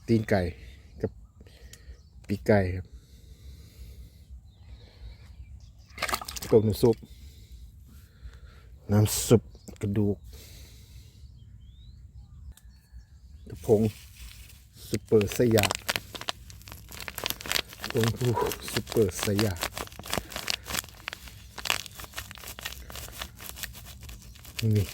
ตีนไก่กับปีกไก่ครับต้มน้ำซุปกระดูกกระพงซุปเปอร์ไซยาต้มผู้ซุปเปอร์ไซยานี่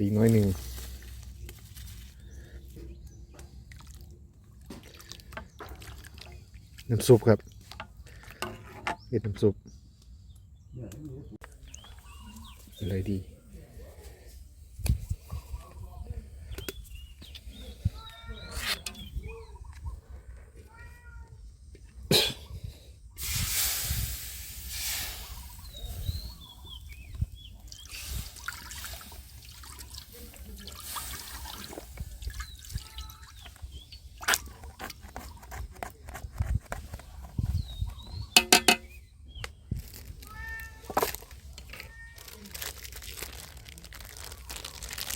สีน้อยหนึ่งน้ำซุปครับเห็ดน้ำซุปอะไรดี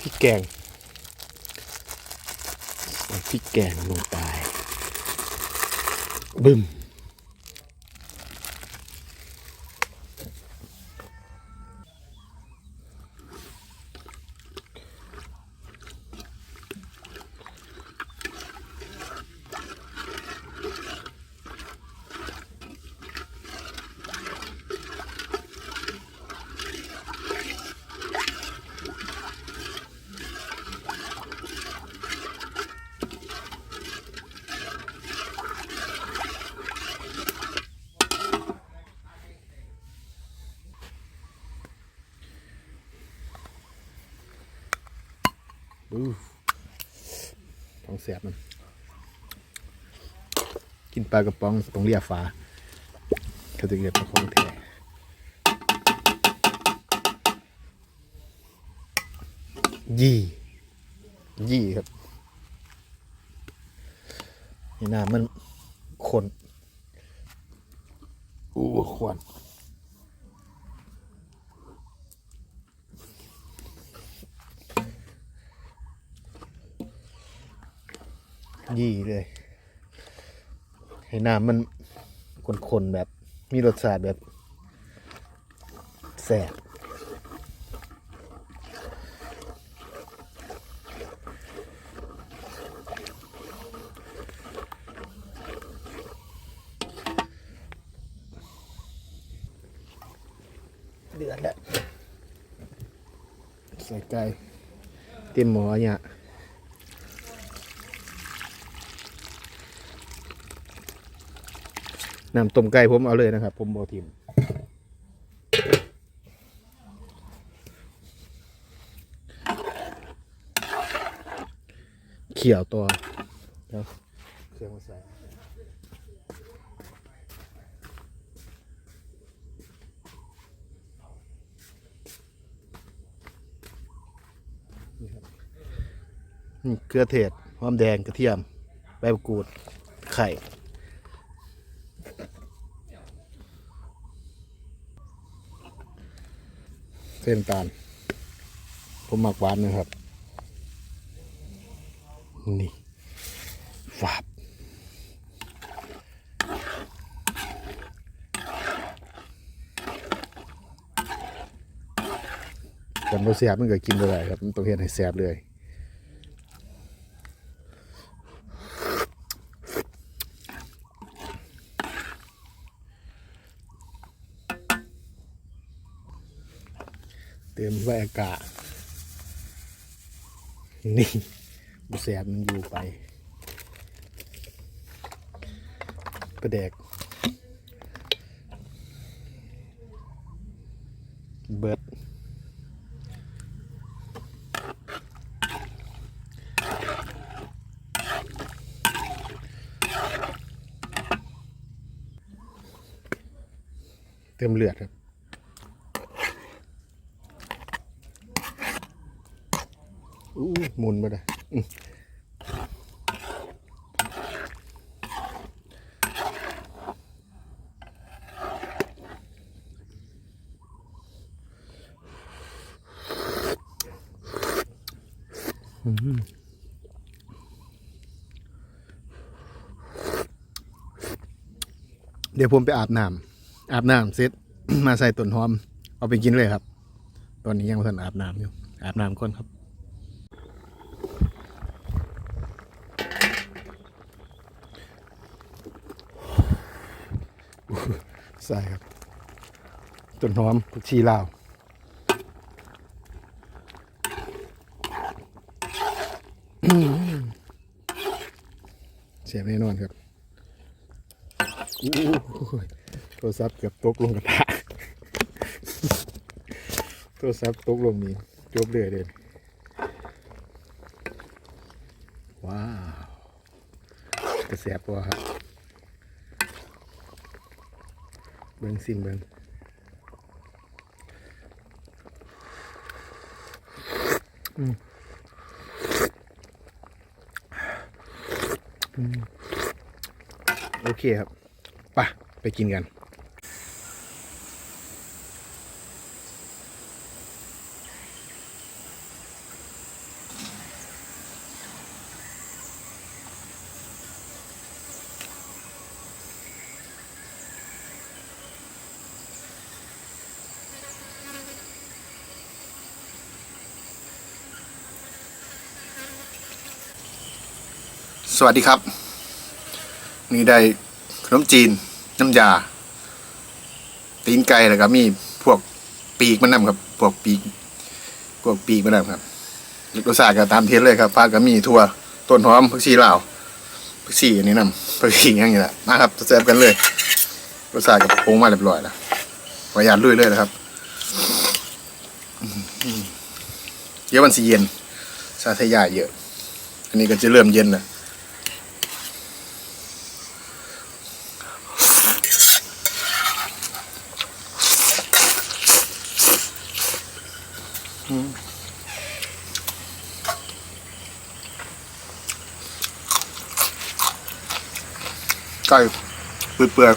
พริกแกงใส่พริกแกงลงไปบึ้มท้องแสบมันกินปลากระป๋องต้องเรียกฟ้าเขาจะเรียกปลาของแท้ยี่ครับนี่น้ำมันข้นขวานยี่เลยให้น้ำมันข้นๆแบบมีรสชาติแบบแซ่บเดือดแล้วใส่ไก่เตรียมหม้อเนี่ยน้ำต้มไก่ผมเอาเลยนะครับผมบ่ทิมเขี่ยวตัวแล้วเครื่องมาใส่เกลือเทศหอมแดงกระเทียมใบมะกรูดไข่เส้นตาลผมหมักหวานนะครับนี่ฝาบกันบ่แซ่บมันก็กินบ่ได้ครับมันต้องเฮ็ดให้แซ่บเลยเติมไว้อากาศนี่บ่แซ่บมันอยู่ไปประแดกเบิดเติมเลือดครับหมุนมาได้ เดี๋ยวผมไปอาบน้ำเสร็จ มาใส่ต้นหอมเอาไปกินเลยครับ ตอนนี้ยังไม่ทันอาบน้ำอยู่อาบน้ำก่อนครับใส่ครับต้นหอมผักชีลาวเสียแน่นอนครับโทรศัพท์เกือบตกลงกระทะโทรศัพท์ตกลงนี่จบเลยว้าวกระแสปะครับเบิ้งซิมเบิ้งโอเคครับไปกินกันสวัสดีครับนี่ได้ขนมจีนน้ำยาตีนไก่แล้วก็มีพวกปีกมันนำครับพวกปีกมันนำครับรสชาติก็ตามเทสเลยครับผักก็มีถั่วต้นหอมผักชีลาวผักชีอันนี้นำผักชีอย่างนี้แหละมาครับแซ่บกันเลยรสชาติกับปรุงมาเรียบร้อยแล้วขออนุญาตลุยเลยนะครับเดี๋ยวมันสิเย็นชาไทยาเยอะอันนี้ก็จะเริ่มเย็นแล้วไก่เปื่อย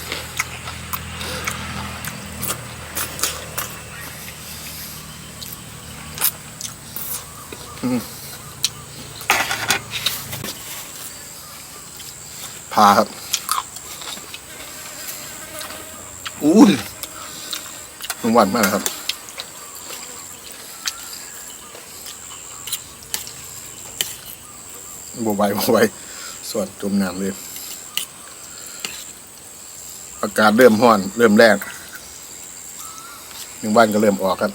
พาครับอุ้ยมันหวานมากครับบวไวสวดจมน้ำเลยอากาศเริ่มร้อนเริ่มแรงบ้านก็เริ่มออกครับ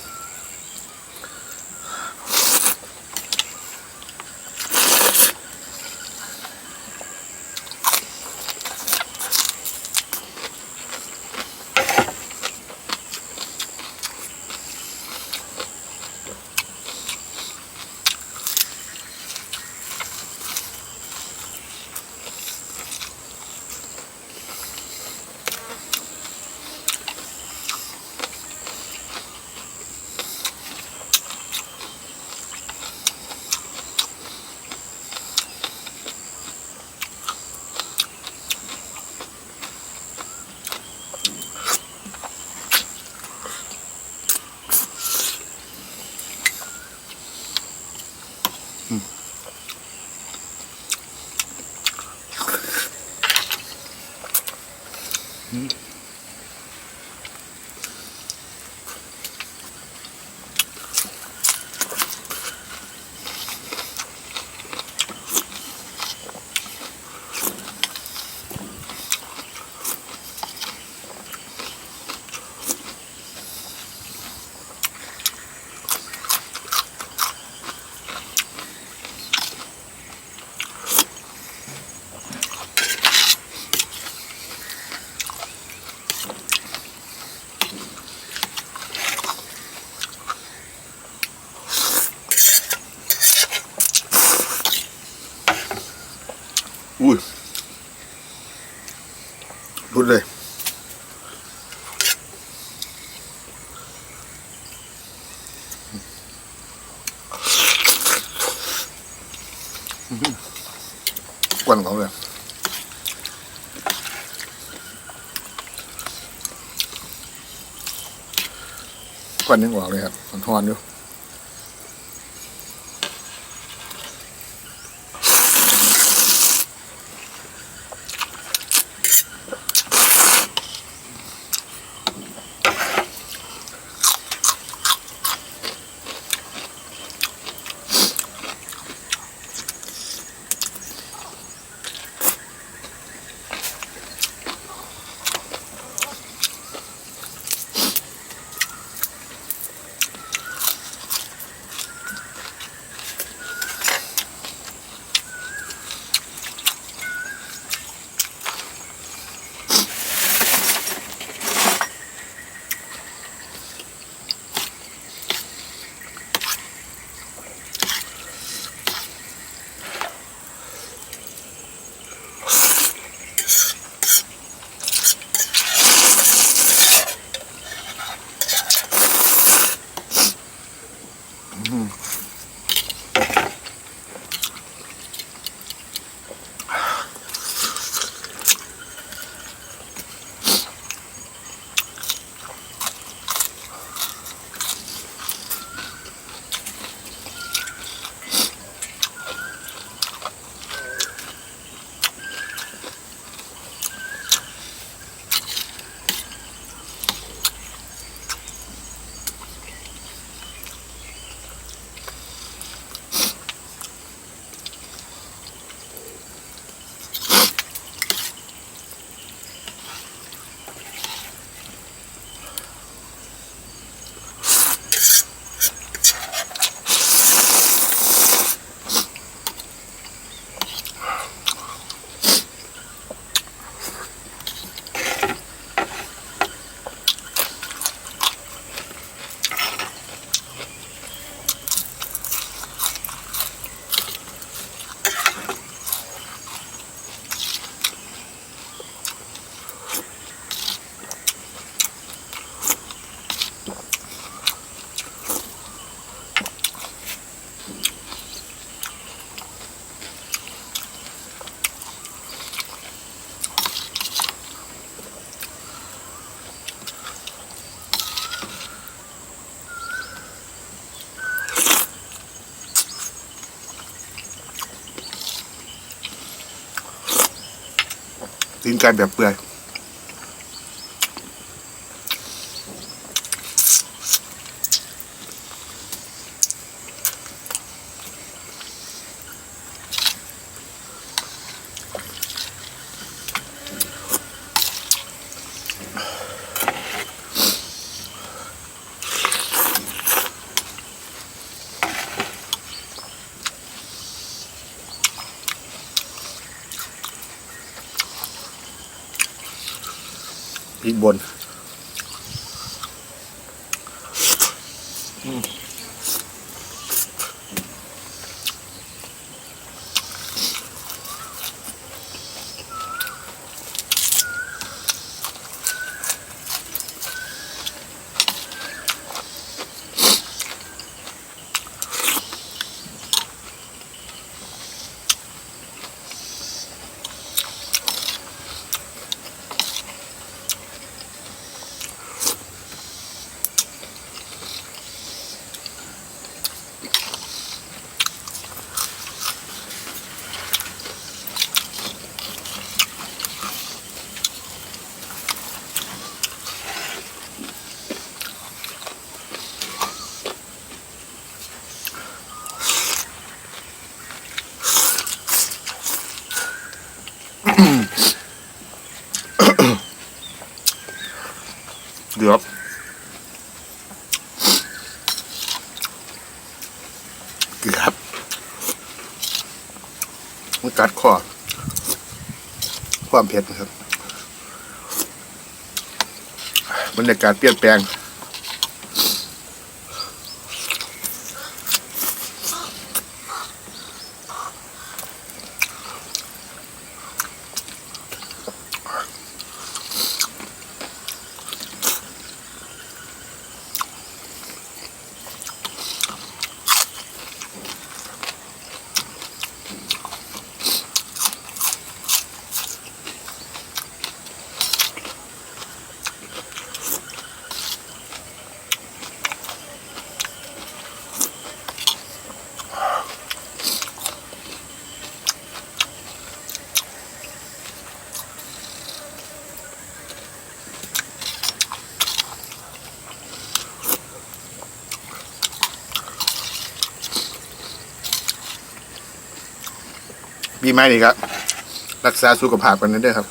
อุ้ยรุดเลยกวนของเลยกวนยังออกเลยครับมันทอนอยู่ ตีนไก่แบบเปื่อยพริกบนเดือบเกือบมันกัดคอความเผ็ดนะครับบรรยากาศเปลี่ยนแปลงปีใหม่นี่ครับรักษาสุขภาพกันนั่นด้วยครับ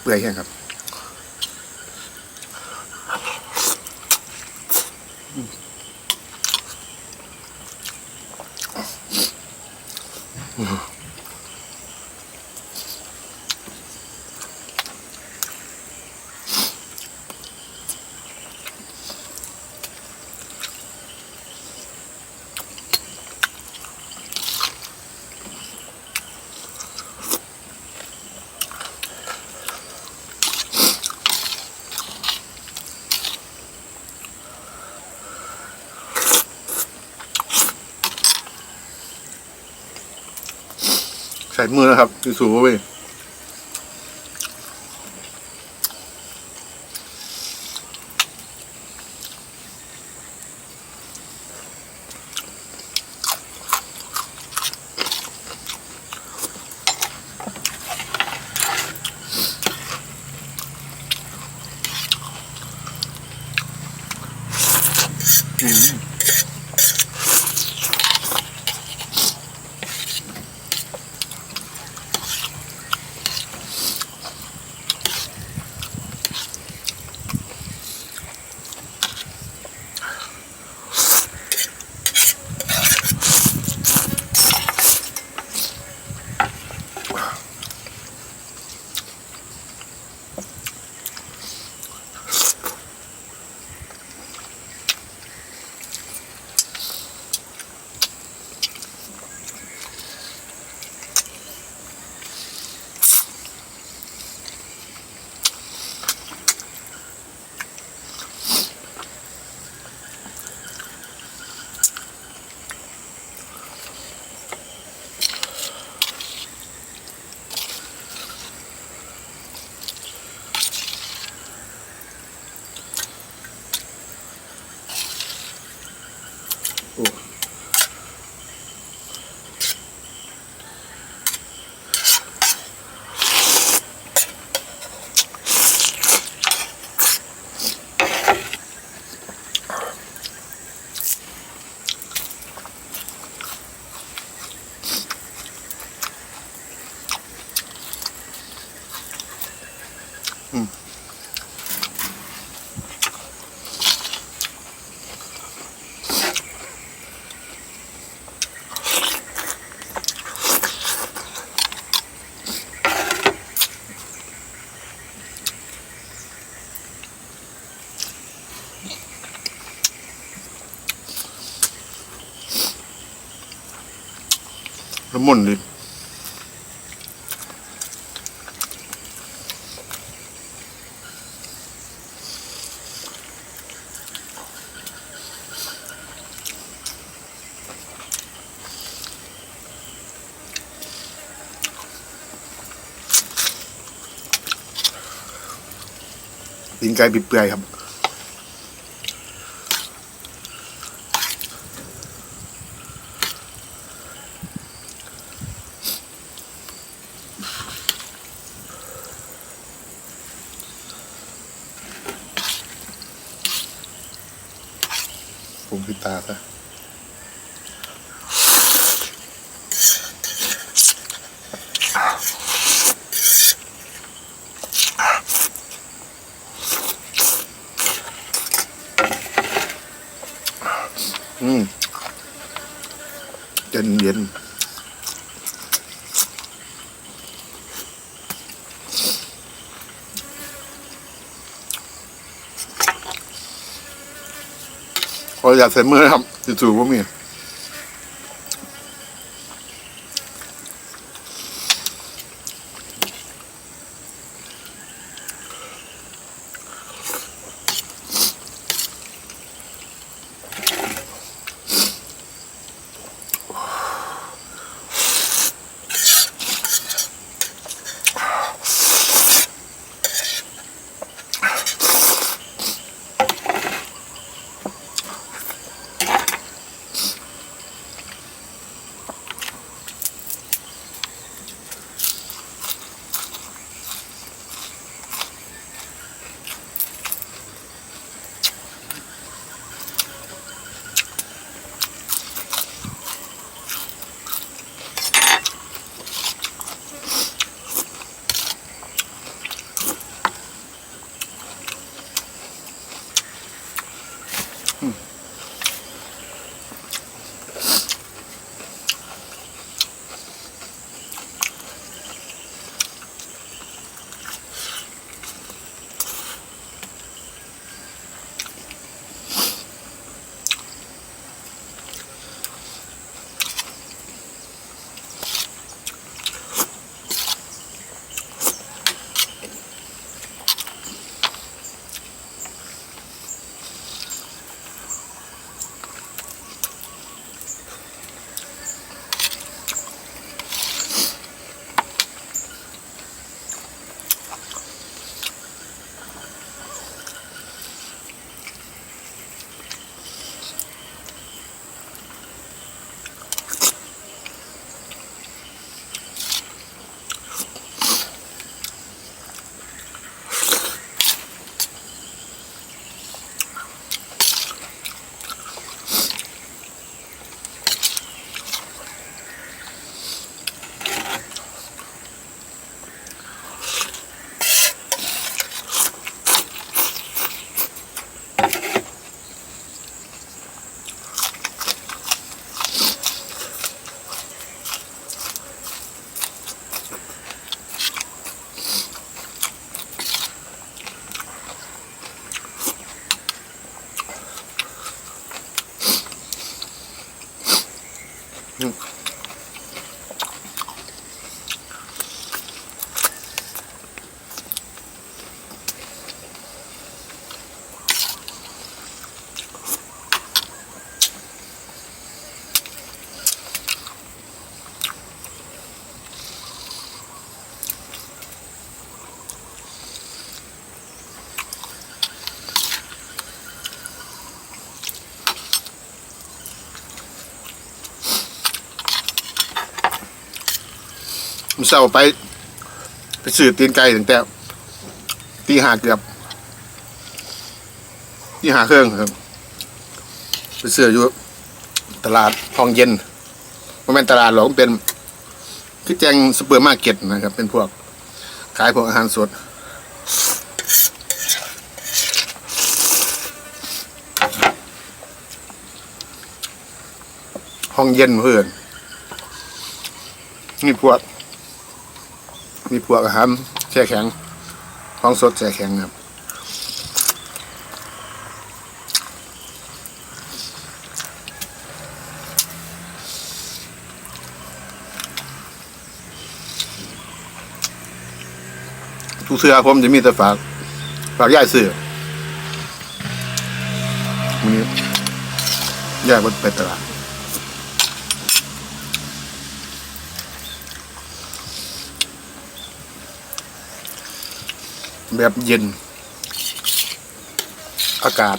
ปื่อยแห้งครับใส่มือนะครับคือสูบไปโอ้ละมุนดิตีนไก่เปื่อยๆครับผมพิตาซะเย็นเย็นขออยากใส่มือนะครับจู่ๆว่ามี มันเศร้าไปซื้อตีนไก่ตั้งแต่ตีห้าเกือบตีห้าครึ่งครับไปซื้ออยู่ตลาดทองเย็นมันเป็นตลาดหรอกเป็นคือแจงซูเปอร์มาร์เก็ตนะครับเป็นพวกขายพวกอาหารสดห้องเย็นเพื่อนมีพวกอาหารแช่แข็งของสดแช่แข็งครับทุกเสื้อผมจะมีแต่ฝากย่ายเสื้อวันนี้ย่ายไปตลาดแบบเย็นอากาศ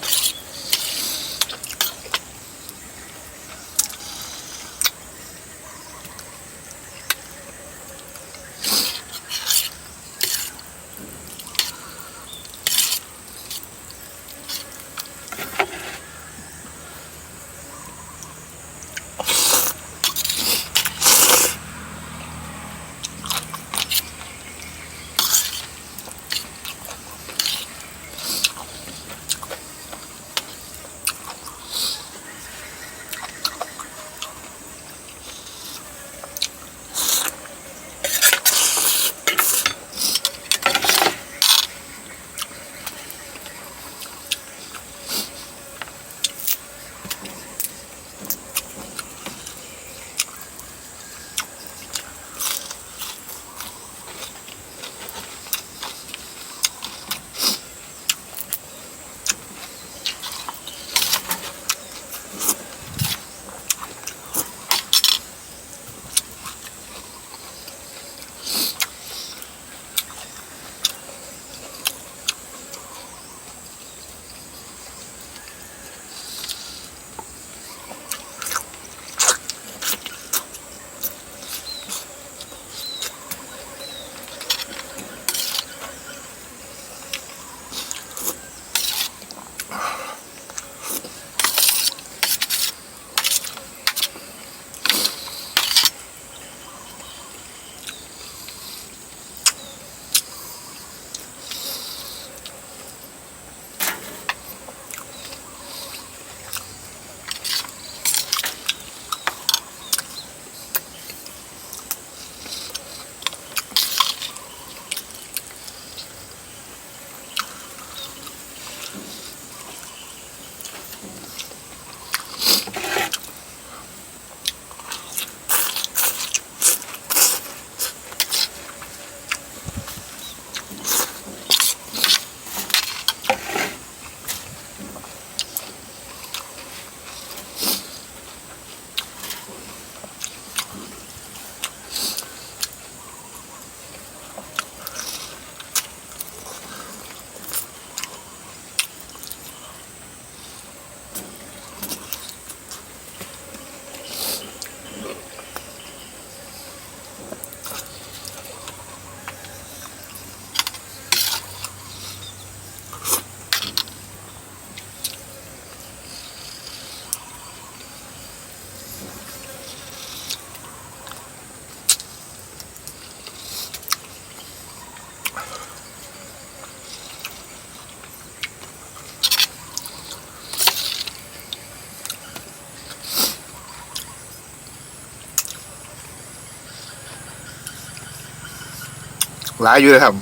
หลายอยู่เลยครับ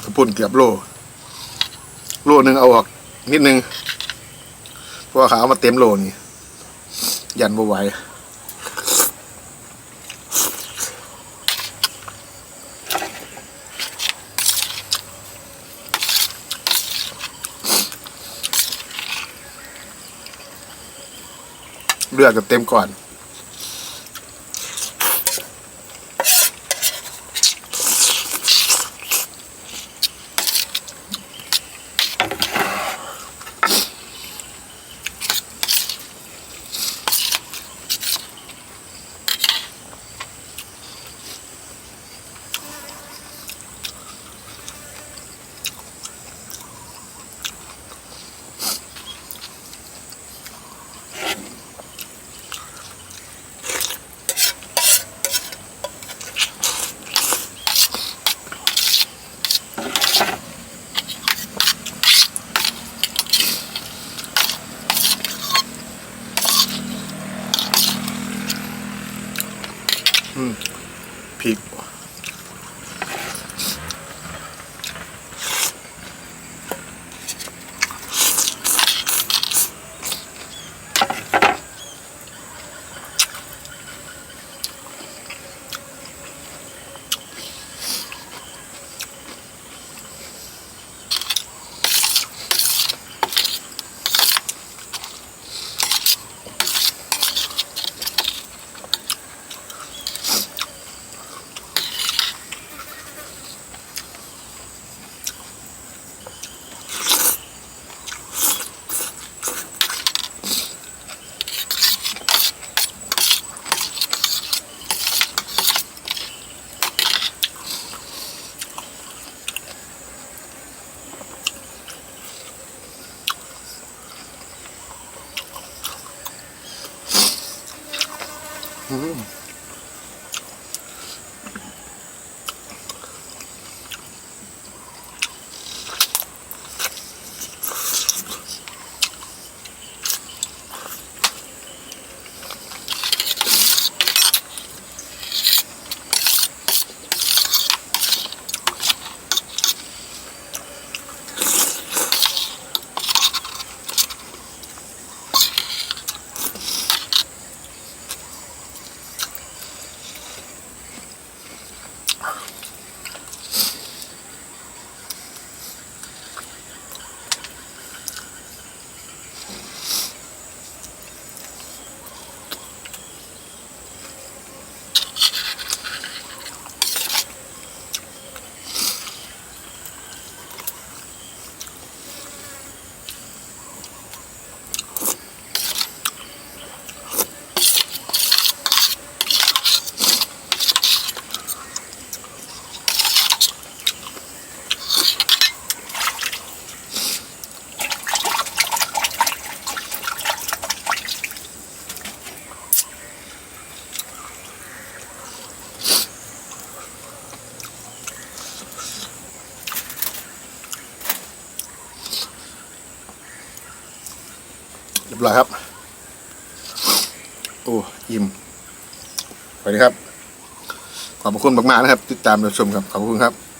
กระปุ่นเกือบโลนึงเอาออกนิดนึงเพราะว่าเขาเอามาเต็มโลนี่ยันบ่ไหวเลือดก็เต็มก่อน พริกเรียบร้อยครับโอ้อิ่มไปเลยครับขอบคุณมากๆนะครับติดตามรับชมครับขอบคุณครับ